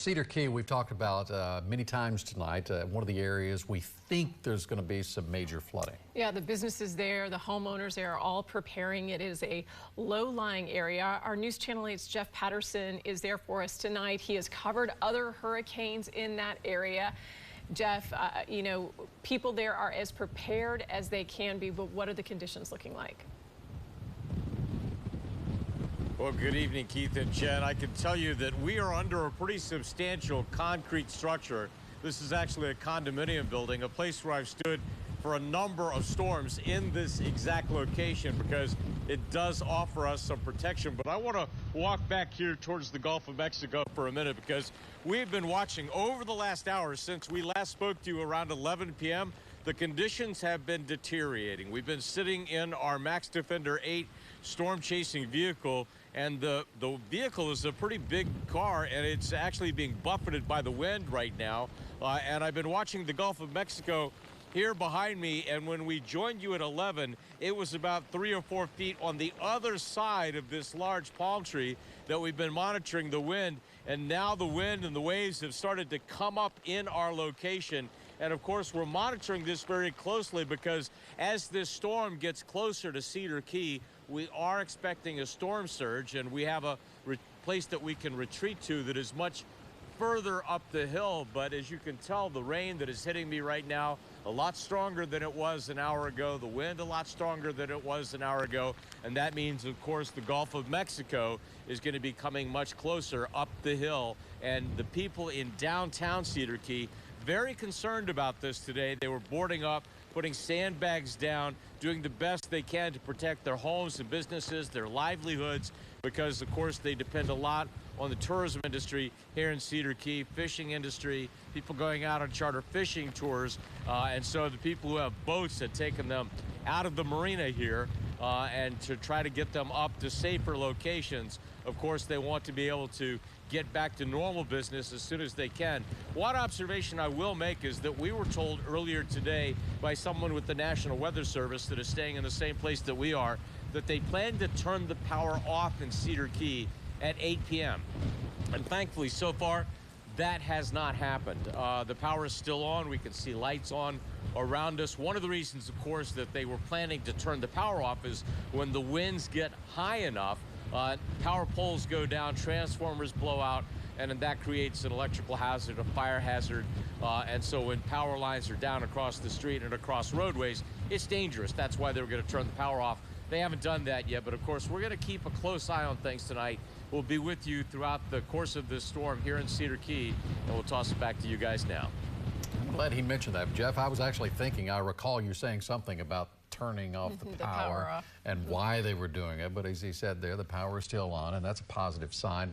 Cedar Key, we've talked about many times tonight. One of the areas we think there's going to be some major flooding. Yeah, the businesses there, the homeowners there are all preparing. It is a low-lying area. Our News Channel 8's Jeff Patterson is there for us tonight. He has covered other hurricanes in that area. Jeff, you know, people there are as prepared as they can be, but what are the conditions looking like? Well, good evening, Keith and Jen. I can tell you that we are under a pretty substantial concrete structure. This is actually a condominium building, a place where I've stood for a number of storms in this exact location because it does offer us some protection. But I want to walk back here towards the Gulf of Mexico for a minute because we've been watching over the last hour since we last spoke to you around 11 p.m. The conditions have been deteriorating. We've been sitting in our Max Defender 8 storm chasing vehicle, and the vehicle is a pretty big car, and it's actually being buffeted by the wind right now. And I've been watching the Gulf of Mexico here behind me, and when we joined you at 11, it was about 3 or 4 feet on the other side of this large palm tree that we've been monitoring the wind. And now the wind and the waves have started to come up in our location. And of course, we're monitoring this very closely because as this storm gets closer to Cedar Key, we are expecting a storm surge, and we have a place that we can retreat to that is much further up the hill. But as you can tell, the rain that is hitting me right now, a lot stronger than it was an hour ago. The wind a lot stronger than it was an hour ago. And that means, of course, the Gulf of Mexico is going to be coming much closer up the hill. And the people in downtown Cedar Key, very concerned about this today. They were boarding up, putting sandbags down, doing the best they can to protect their homes and businesses, their livelihoods, because, of course, they depend a lot on the tourism industry here in Cedar Key, fishing industry, people going out on charter fishing tours. And so the people who have boats had taken them out of the marina here and to try to get them up to safer locations. Of course, they want to be able to get back to normal business as soon as they can. One observation I will make is that we were told earlier today by someone with the National Weather Service that is staying in the same place that we are, that they plan to turn the power off in Cedar Key at 8 p.m. And thankfully, so far, that has not happened. The power is still on. We can see lights on around us. One of the reasons, of course, that they were planning to turn the power off is when the winds get high enough, power poles go down, transformers blow out, and then that creates an electrical hazard, a fire hazard. And so when power lines are down across the street and across roadways, it's dangerous. That's why they were going to turn the power off. They haven't done that yet, but of course, we're going to keep a close eye on things tonight. We'll be with you throughout the course of this storm here in Cedar Key, and we'll toss it back to you guys now. I'm glad he mentioned that, Jeff. I was actually thinking, I recall you saying something about turning off the power off. and why they were doing it, but as he said there, the power is still on, and that's a positive sign.